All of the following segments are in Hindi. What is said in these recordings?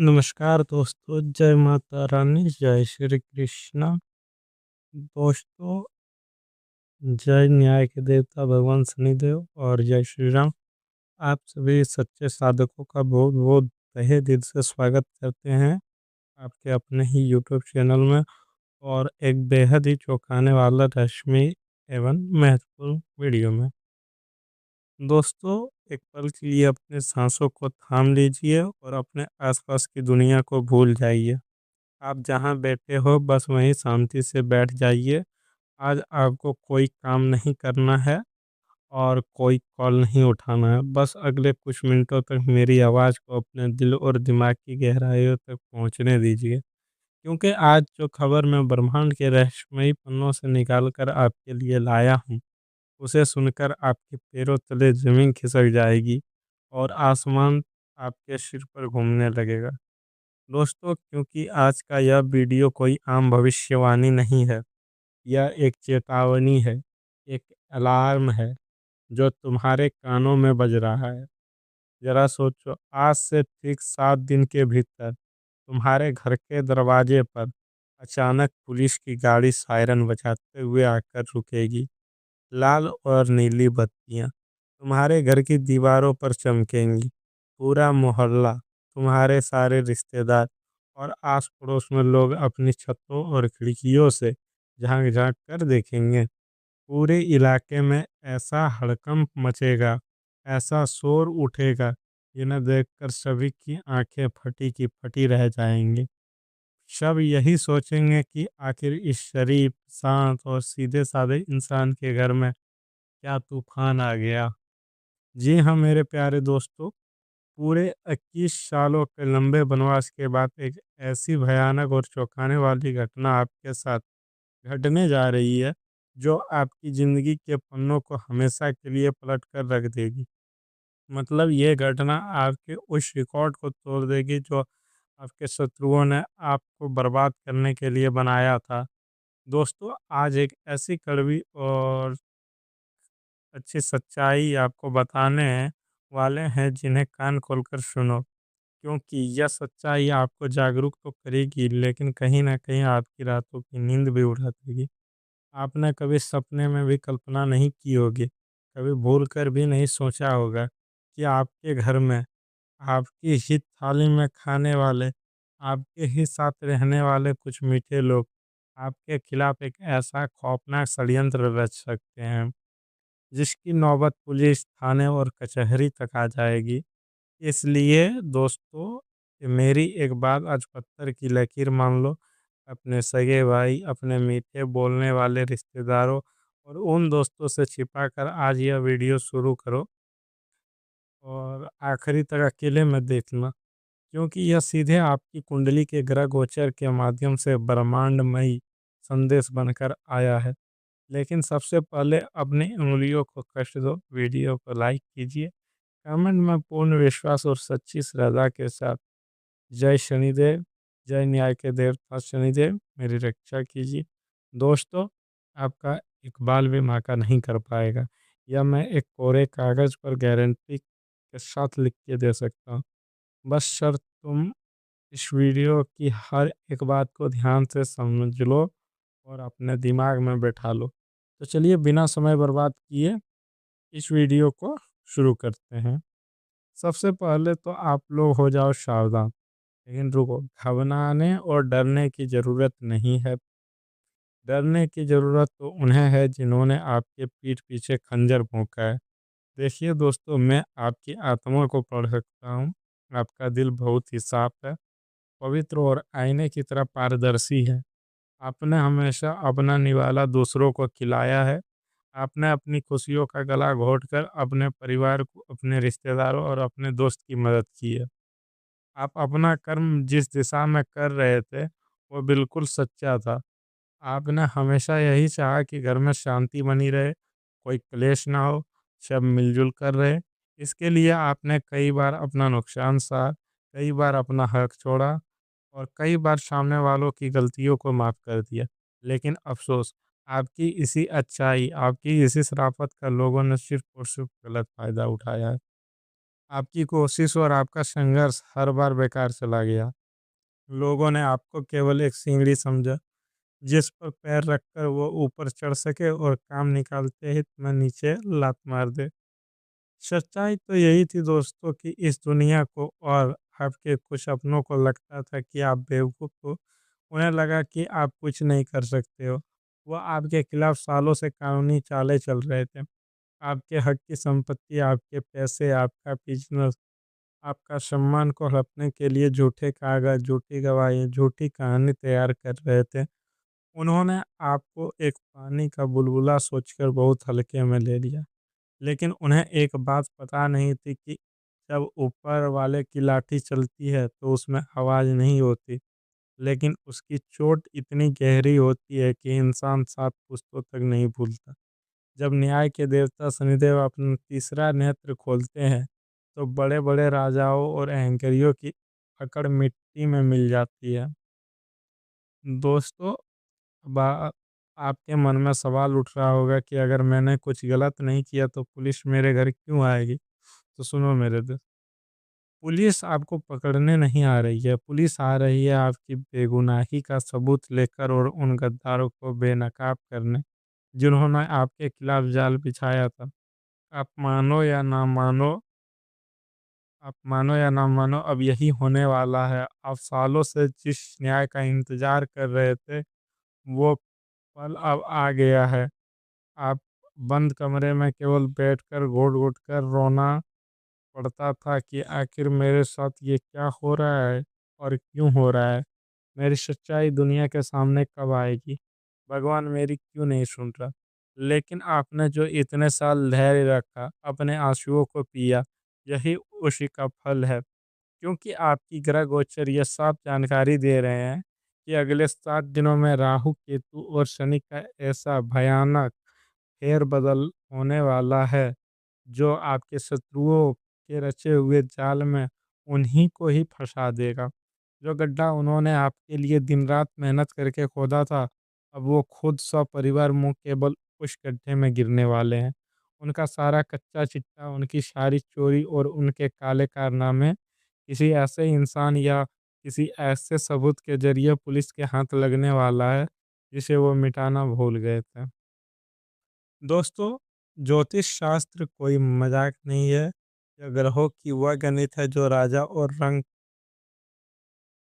नमस्कार दोस्तों, जय माता रानी, जय श्री कृष्णा। दोस्तों, जय न्याय के देवता भगवान शनिदेव और जय श्री राम। आप सभी सच्चे साधकों का बहुत बहुत तहे दिल से स्वागत करते हैं आपके अपने ही यूट्यूब चैनल में और एक बेहद ही चौंकाने वाला रश्मि एवं महत्वपूर्ण वीडियो में। दोस्तों, एक पल के लिए अपने सांसों को थाम लीजिए और अपने आसपास की दुनिया को भूल जाइए। आप जहाँ बैठे हो बस वहीं शांति से बैठ जाइए। आज आपको कोई काम नहीं करना है और कोई कॉल नहीं उठाना है। बस अगले कुछ मिनटों तक मेरी आवाज़ को अपने दिल और दिमाग की गहराइयों तक पहुंचने दीजिए। क्योंकि आज जो खबर मैं ब्रह्मांड के रहस्यमयी पन्नों से निकाल कर आपके लिए लाया हूँ, उसे सुनकर आपके पैरों तले ज़मीन खिसक जाएगी और आसमान आपके सिर पर घूमने लगेगा। दोस्तों, क्योंकि आज का यह वीडियो कोई आम भविष्यवाणी नहीं है, यह एक चेतावनी है, एक अलार्म है जो तुम्हारे कानों में बज रहा है। ज़रा सोचो, आज से ठीक 7 दिन के भीतर तुम्हारे घर के दरवाजे पर अचानक पुलिस की गाड़ी सायरन बजाते हुए आकर रुकेगी। लाल और नीली बत्तियाँ तुम्हारे घर की दीवारों पर चमकेंगी। पूरा मोहल्ला, तुम्हारे सारे रिश्तेदार और आस पड़ोस में लोग अपनी छतों और खिड़कियों से झांक झांक कर देखेंगे। पूरे इलाके में ऐसा हड़कंप मचेगा, ऐसा शोर उठेगा, जिन्हें देखकर सभी की आंखें फटी की फटी रह जाएंगी। सब यही सोचेंगे कि आखिर इस शरीफ, शांत और सीधे साधे इंसान के घर में क्या तूफान आ गया। जी हाँ मेरे प्यारे दोस्तों, पूरे 21 सालों के लंबे वनवास के बाद एक ऐसी भयानक और चौंकाने वाली घटना आपके साथ घटने जा रही है, जो आपकी ज़िंदगी के पन्नों को हमेशा के लिए पलट कर रख देगी। मतलब ये घटना आपके उस रिकॉर्ड को तोड़ देगी जो आपके शत्रुओं ने आपको बर्बाद करने के लिए बनाया था। दोस्तों, आज एक ऐसी कड़वी और अच्छी सच्चाई आपको बताने वाले हैं जिन्हें कान खोलकर सुनो, क्योंकि यह सच्चाई आपको जागरूक तो करेगी लेकिन कहीं ना कहीं आपकी रातों की नींद भी उड़ा देगी। आपने कभी सपने में भी कल्पना नहीं की होगी, कभी भूल कर भी नहीं सोचा होगा कि आपके घर में आपकी ही थाली में खाने वाले, आपके ही साथ रहने वाले कुछ मीठे लोग आपके खिलाफ एक ऐसा खौफनाक षड्यंत्र रच सकते हैं जिसकी नौबत पुलिस, थाने और कचहरी तक आ जाएगी। इसलिए दोस्तों, मेरी एक बात आज पत्थर की लकीर मान लो। अपने सगे भाई, अपने मीठे बोलने वाले रिश्तेदारों और उन दोस्तों से छिपा कर आज यह वीडियो शुरू करो और आखिरी तक अकेले मत देखना, क्योंकि यह सीधे आपकी कुंडली के ग्रह गोचर के माध्यम से ब्रह्मांडमयी संदेश बनकर आया है। लेकिन सबसे पहले अपनी उंगलियों को कष्ट दो, वीडियो को लाइक कीजिए, कमेंट में पूर्ण विश्वास और सच्ची श्रद्धा के साथ जय शनिदेव, जय न्याय के देवता शनिदेव मेरी रक्षा कीजिए। दोस्तों, आपका इकबाल भी माका नहीं कर पाएगा, यह मैं एक कोरे कागज़ पर गारंटी के साथ लिख के दे सकता हूँ। बस शर्त तुम इस वीडियो की हर एक बात को ध्यान से समझ लो और अपने दिमाग में बैठा लो। तो चलिए बिना समय बर्बाद किए इस वीडियो को शुरू करते हैं। सबसे पहले तो आप लोग हो जाओ सावधान, लेकिन रुको, घबराने और डरने की ज़रूरत नहीं है। डरने की ज़रूरत तो उन्हें है जिन्होंने आपके पीठ पीछे खंजर भोंका है। देखिए दोस्तों, मैं आपकी आत्मा को पढ़ सकता हूँ। आपका दिल बहुत ही साफ है, पवित्र और आईने की तरह पारदर्शी है। आपने हमेशा अपना निवाला दूसरों को खिलाया है। आपने अपनी खुशियों का गला घोंटकर अपने परिवार को, अपने रिश्तेदारों और अपने दोस्त की मदद की है। आप अपना कर्म जिस दिशा में कर रहे थे, वो बिल्कुल सच्चा था। आपने हमेशा यही चाहा कि घर में शांति बनी रहे, कोई क्लेश ना हो, सब मिलजुल कर रहे। इसके लिए आपने कई बार अपना नुकसान सहा, कई बार अपना हक छोड़ा और कई बार सामने वालों की गलतियों को माफ़ कर दिया। लेकिन अफ़सोस, आपकी इसी अच्छाई, आपकी इसी शराफ़त का लोगों ने सिर्फ़ और सिर्फ़ गलत फ़ायदा उठाया है। आपकी कोशिश और आपका संघर्ष हर बार बेकार चला गया। लोगों ने आपको केवल एक सीढ़ी समझा, जिस पर पैर रखकर वो ऊपर चढ़ सके और काम निकालते ही तुम्हें नीचे लात मार दे। सच्चाई तो यही थी दोस्तों कि इस दुनिया को और आपके कुछ अपनों को लगता था कि आप बेवकूफ़ हो। उन्हें लगा कि आप कुछ नहीं कर सकते हो। वो आपके खिलाफ सालों से कानूनी चालें चल रहे थे। आपके हक की संपत्ति, आपके पैसे, आपका बिज़नेस, आपका सम्मान को हड़पने के लिए झूठे कागज़, झूठी गवाही, झूठी कहानी तैयार कर रहे थे। उन्होंने आपको एक पानी का बुलबुला सोचकर बहुत हल्के में ले लिया। लेकिन उन्हें एक बात पता नहीं थी कि जब ऊपर वाले की लाठी चलती है तो उसमें आवाज़ नहीं होती, लेकिन उसकी चोट इतनी गहरी होती है कि इंसान 7 पुश्तों तक नहीं भूलता। जब न्याय के देवता शनिदेव अपना तीसरा नेत्र खोलते हैं, तो बड़े-बड़े राजाओं और अहंकारियों की अकड़ मिट्टी में मिल जाती है। दोस्तों, बा आपके मन में सवाल उठ रहा होगा कि अगर मैंने कुछ गलत नहीं किया तो पुलिस मेरे घर क्यों आएगी? तो सुनो मेरे दोस्त, पुलिस आपको पकड़ने नहीं आ रही है, पुलिस आ रही है आपकी बेगुनाही का सबूत लेकर और उन गद्दारों को बेनकाब करने, जिन्होंने आपके खिलाफ जाल बिछाया था। आप मानो या ना मानो आप मानो या ना मानो, अब यही होने वाला है। आप सालों से जिस न्याय का इंतज़ार कर रहे थे, वो पल अब आ गया है। आप बंद कमरे में केवल बैठकर घुट-घुट कर रोना पड़ता था कि आखिर मेरे साथ ये क्या हो रहा है और क्यों हो रहा है? मेरी सच्चाई दुनिया के सामने कब आएगी? भगवान मेरी क्यों नहीं सुन रहा? लेकिन आपने जो इतने साल धैर्य रखा, अपने आँसुओं को पिया, यही उसी का फल है। क्योंकि आपकी ग्रह गोचर ये साफ जानकारी दे रहे हैं कि अगले 7 दिनों में राहु, केतु और शनि का ऐसा भयानक फेरबदल होने वाला है, जो आपके शत्रुओं के रचे हुए जाल में उन्हीं को ही फंसा देगा। जो गड्ढा उन्होंने आपके लिए दिन-रात मेहनत करके खोदा था, अब वो खुद सपरिवार मुँह केवल उस गड्ढे में गिरने वाले हैं। उनका सारा कच्चा चिट्ठा, उनकी सारी चोरी और उनके काले कारनामे किसी ऐसे इंसान या किसी ऐसे सबूत के ज़रिए पुलिस के हाथ लगने वाला है, जिसे वो मिटाना भूल गए थे। दोस्तों, ज्योतिष शास्त्र कोई मजाक नहीं है। यह ग्रहों की वह गणित है जो राजा और रंक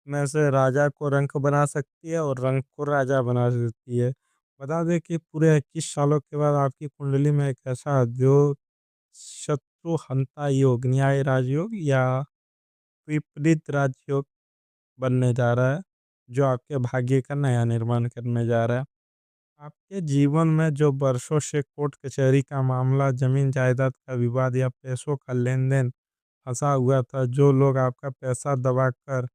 में से राजा को रंक बना सकती है और रंक को राजा बना सकती है। बता दें कि पूरे 21 सालों के बाद आपकी कुंडली में एक ऐसा जो शत्रु हंता योग, न्याय राजयोग या विपरीत राजयोग बनने जा रहा है, जो आपके भाग्य का नया निर्माण करने जा रहा है। आपके जीवन में जो वर्षों से कोर्ट कचहरी का मामला, जमीन जायदाद का विवाद या पैसों का लेन-देन फँसा हुआ था, जो लोग आपका पैसा दबाकर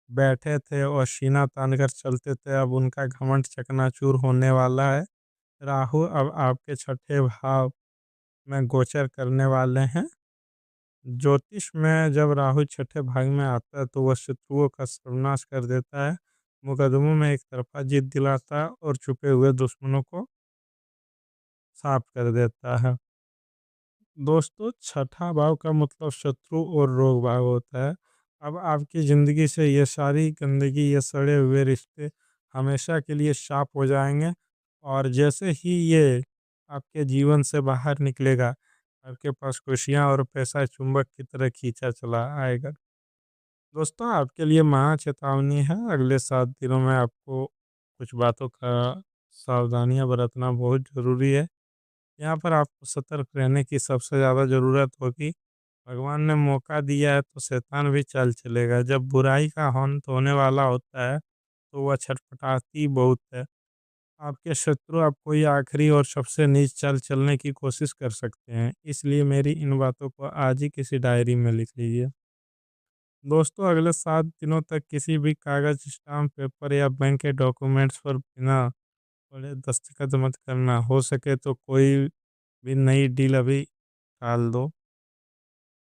बैठे थे और सीना तानकर चलते थे, अब उनका घमंड चकनाचूर होने वाला है। राहु अब आपके छठे भाव में गोचर करने वाले हैं। ज्योतिष में जब राहु छठे भाग में आता है तो वह शत्रुओं का सर्वनाश कर देता है, मुकदमों में एक तरफा जीत दिलाता है और छुपे हुए दुश्मनों को साफ कर देता है। दोस्तों, छठा भाव का मतलब शत्रु और रोग भाव होता है। अब आपकी ज़िंदगी से ये सारी गंदगी, ये सड़े हुए रिश्ते हमेशा के लिए साफ हो जाएंगे और जैसे ही ये आपके जीवन से बाहर निकलेगा, आपके पास खुशियाँ और पैसा चुंबक की तरह खींचा चला आएगा। दोस्तों, आपके लिए महा चेतावनी है, अगले 7 दिनों में आपको कुछ बातों का सावधानियाँ बरतना बहुत ज़रूरी है। यहाँ पर आपको सतर्क रहने की सबसे ज़्यादा ज़रूरत होगी। भगवान ने मौका दिया है तो शैतान भी चाल चलेगा। जब बुराई का अंत होने वाला होता है तो वह छटपटाती बहुत है। आपके शत्रु आपको ये आखिरी और सबसे नीच चाल चलने की कोशिश कर सकते हैं। इसलिए मेरी इन बातों को आज ही किसी डायरी में लिख लीजिए। दोस्तों, अगले 7 दिनों तक किसी भी कागज़, स्टाम्प पेपर या बैंक के डॉक्यूमेंट्स पर बिना पढ़े दस्तखत मत करना। हो सके तो कोई भी नई डील अभी टाल दो।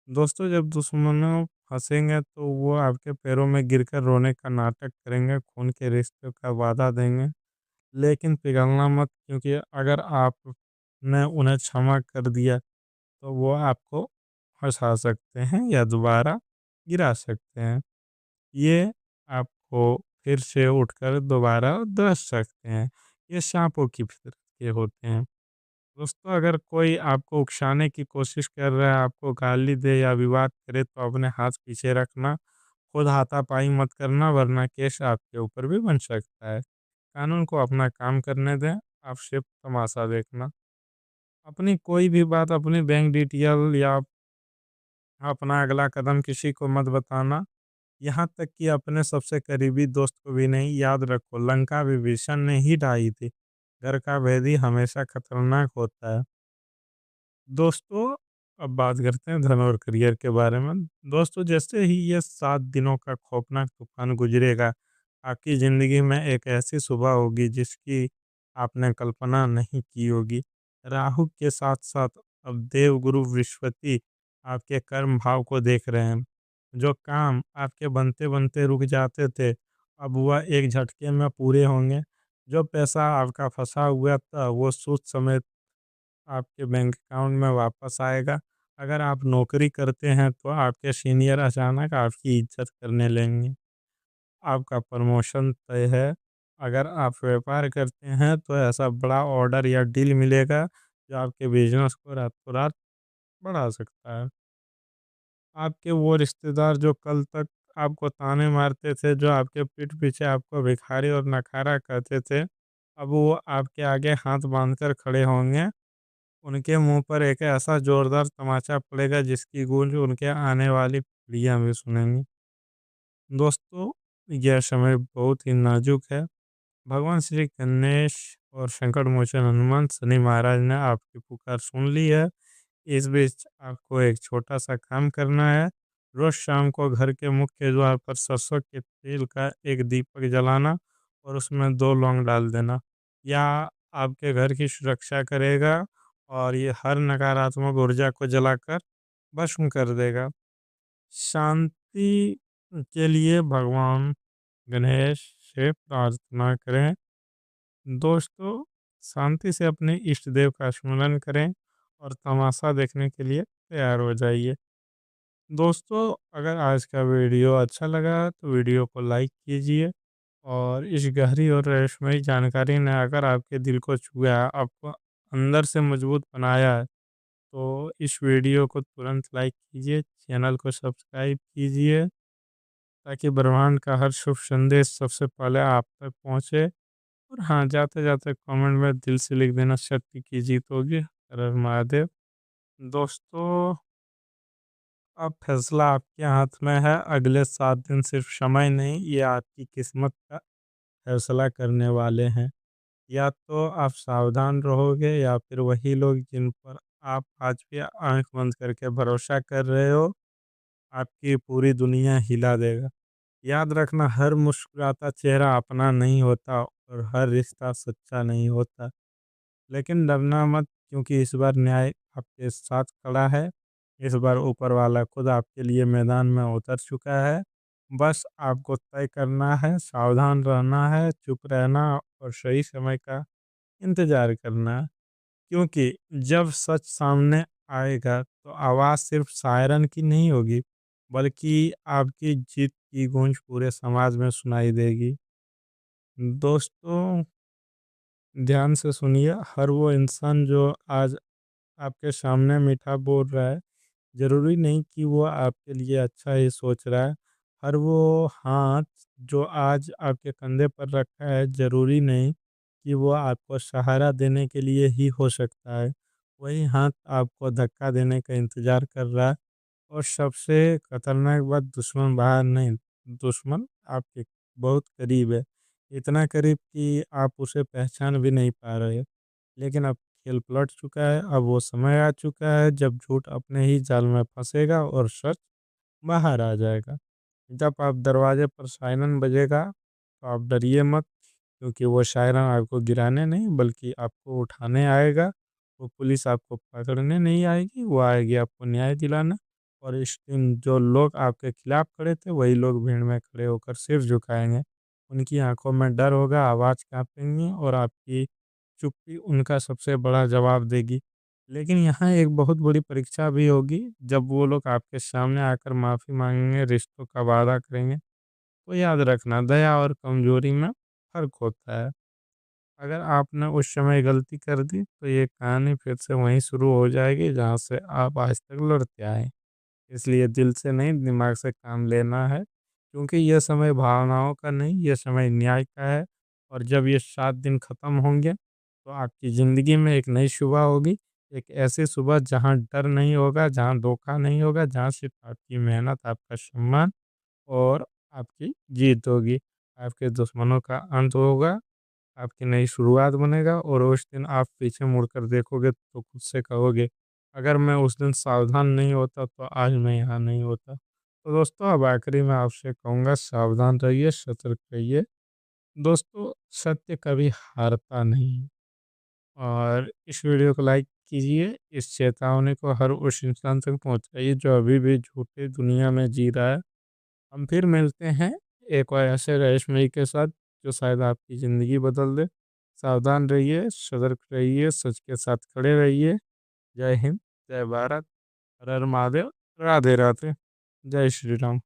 दोस्तों, जब दुश्मनों फंसेंगे तो वो आपके पैरों में गिरकर रोने का नाटक करेंगे, खून के रिश्ते का वादा देंगे, लेकिन पिघलना मत, क्योंकि अगर आपने उन्हें क्षमा कर दिया तो वो आपको हँसा सकते हैं या दोबारा गिरा सकते हैं। ये आपको फिर से उठकर दोबारा दस सकते हैं। ये साँपों की फितरत के होते हैं। दोस्तों, अगर कोई आपको उकसाने की कोशिश कर रहा है, आपको गाली दे या विवाद करे तो अपने हाथ पीछे रखना, खुद हाथापाई मत करना वरना केस आपके ऊपर भी बन सकता है। कानून को अपना काम करने दें, आप सिर्फ तमाशा देखना। अपनी कोई भी बात, अपनी बैंक डिटेल या अपना अगला कदम किसी को मत बताना, यहाँ तक कि अपने सबसे करीबी दोस्त को भी नहीं। याद रखो, लंका विभीषण ने ही ढाई थी। घर का भेदी हमेशा खतरनाक होता है। दोस्तों, अब बात करते हैं धन और करियर के बारे में। दोस्तों, जैसे ही ये 7 दिनों का खौफनाक तूफान गुजरेगा, आपकी ज़िंदगी में एक ऐसी सुबह होगी जिसकी आपने कल्पना नहीं की होगी। राहु के साथ-साथ अब देवगुरु बृहस्पति आपके कर्म भाव को देख रहे हैं। जो काम आपके बनते-बनते रुक जाते थे, अब वह एक झटके में पूरे होंगे। जो पैसा आपका फँसा हुआ था, वो सूद समेत आपके बैंक अकाउंट में वापस आएगा। अगर आप नौकरी करते हैं तो आपके सीनियर अचानक आपकी इज्जत करने लगेंगे। आपका प्रमोशन तय है। अगर आप व्यापार करते हैं तो ऐसा बड़ा ऑर्डर या डील मिलेगा जो आपके बिजनेस को रातों रात बढ़ा सकता है। आपके वो रिश्तेदार जो कल तक आपको ताने मारते थे, जो आपके पीठ पीछे आपको भिखारी और नखारा कहते थे, अब वो आपके आगे हाथ बांधकर खड़े होंगे। उनके मुँह पर एक ऐसा ज़ोरदार तमाचा पड़ेगा जिसकी गूंज उनके आने वाली पीढ़ियाँ भी सुनेंगी। दोस्तों, यह समय बहुत ही नाजुक है। भगवान श्री गणेश और संकट मोचन हनुमान शनि महाराज ने आपकी पुकार सुन ली है। इस बीच आपको एक छोटा सा काम करना है। रोज शाम को घर के मुख्य द्वार पर सरसों के तेल का एक दीपक जलाना और उसमें 2 लौंग डाल देना। यह आपके घर की सुरक्षा करेगा और ये हर नकारात्मक ऊर्जा को जलाकर भस्म कर देगा। शांति के लिए भगवान गणेश से प्रार्थना करें। दोस्तों, शांति से अपने इष्ट देव का स्मरण करें और तमाशा देखने के लिए तैयार हो जाइए। दोस्तों, अगर आज का वीडियो अच्छा लगा तो वीडियो को लाइक कीजिए और इस गहरी और रहस्यमयी जानकारी ने अगर आपके दिल को छुआ, आपको अंदर से मजबूत बनाया है, तो इस वीडियो को तुरंत लाइक कीजिए, चैनल को सब्सक्राइब कीजिए ताकि ब्रह्मांड का हर शुभ संदेश सबसे पहले आप तक पहुँचे। और हाँ, जाते-जाते कमेंट में दिल से लिख देना, शक्ति की जीत होगी। हर हर महादेव। दोस्तों, अब फैसला आपके हाथ में है। अगले 7 दिन सिर्फ समय नहीं, ये आपकी किस्मत का फैसला करने वाले हैं। या तो आप सावधान रहोगे या फिर वही लोग जिन पर आप आज भी आँख बंद करके भरोसा कर रहे हो, आपकी पूरी दुनिया हिला देगा। याद रखना, हर मुस्कुराता चेहरा अपना नहीं होता और हर रिश्ता सच्चा नहीं होता। लेकिन डरना मत, क्योंकि इस बार न्याय आपके साथ खड़ा है। इस बार ऊपर वाला खुद आपके लिए मैदान में उतर चुका है। बस आपको तय करना है, सावधान रहना है, चुप रहना और सही समय का इंतज़ार करना है। क्योंकि जब सच सामने आएगा तो आवाज़ सिर्फ सायरन की नहीं होगी, बल्कि आपकी जीत की गूंज पूरे समाज में सुनाई देगी। दोस्तों, ध्यान से सुनिए, हर वो इंसान जो आज आपके सामने मीठा बोल रहा है, ज़रूरी नहीं कि वो आपके लिए अच्छा ही सोच रहा है। हर वो हाथ जो आज आपके कंधे पर रखा है, ज़रूरी नहीं कि वो आपको सहारा देने के लिए ही हो सकता है। वही हाथ आपको धक्का देने का इंतज़ार कर रहा है। और सबसे खतरनाक बात, दुश्मन बाहर नहीं, दुश्मन आपके बहुत करीब है। इतना करीब कि आप उसे पहचान भी नहीं पा रहे हो। लेकिन अब खेल पलट चुका है, अब वो समय आ चुका है जब झूठ अपने ही जाल में फंसेगा और सच बाहर आ जाएगा। जब आप दरवाजे पर सायरन बजेगा, तो आप डरिए मत, क्योंकि वो सायरन आपको गिराने नहीं बल्कि आपको उठाने आएगा। वो पुलिस आपको पकड़ने नहीं आएगी, वो आएगी आपको न्याय दिलाना। और इस दिन जो लोग आपके खिलाफ खड़े थे, वही लोग भीड़ में खड़े होकर सिर झुकाएंगे। उनकी आंखों में डर होगा, आवाज़ कांपेंगी और आपकी चुप्पी उनका सबसे बड़ा जवाब देगी। लेकिन यहाँ एक बहुत बड़ी परीक्षा भी होगी, जब वो लोग आपके सामने आकर माफ़ी माँगेंगे, रिश्तों का वादा करेंगे। तो याद रखना, दया और कमज़ोरी में फ़र्क होता है। अगर आपने उस समय गलती कर दी, तो ये कहानी फिर से वहीं शुरू हो जाएगी, जहाँ से आप आज तक लड़ते आए। इसलिए दिल से नहीं, दिमाग से काम लेना है, क्योंकि ये समय भावनाओं का नहीं, ये समय न्याय का है। और जब ये 7 दिन खत्म होंगे, तो आपकी ज़िंदगी में एक नई सुबह होगी। एक ऐसी सुबह जहाँ डर नहीं होगा, जहाँ धोखा नहीं होगा, जहाँ सिर्फ आपकी मेहनत, आपका सम्मान और आपकी जीत होगी। आपके दुश्मनों का अंत होगा, आपकी नई शुरुआत बनेगा, और उस दिन आप पीछे मुड़कर देखोगे तो खुद से कहोगे, अगर मैं उस दिन सावधान नहीं होता तो आज मैं यहाँ नहीं होता। तो दोस्तों, अब आखिरी में आपसे कहूँगा, सावधान रहिए, सतर्क रहिए। दोस्तों, सत्य कभी हारता नहीं है। और इस वीडियो को लाइक कीजिए, इस चेतावनी को हर उस इंसान तक पहुँचाइए जो अभी भी झूठी दुनिया में जी रहा है। हम फिर मिलते हैं एक और ऐसे रहस्यमयी के साथ, जो शायद आपकी ज़िंदगी बदल दे। सावधान रहिए, सतर्क रहिए, सच के साथ खड़े रहिए। जय हिंद, जय भारत, हर हर महादेव, राधे राधे, जय श्री राम।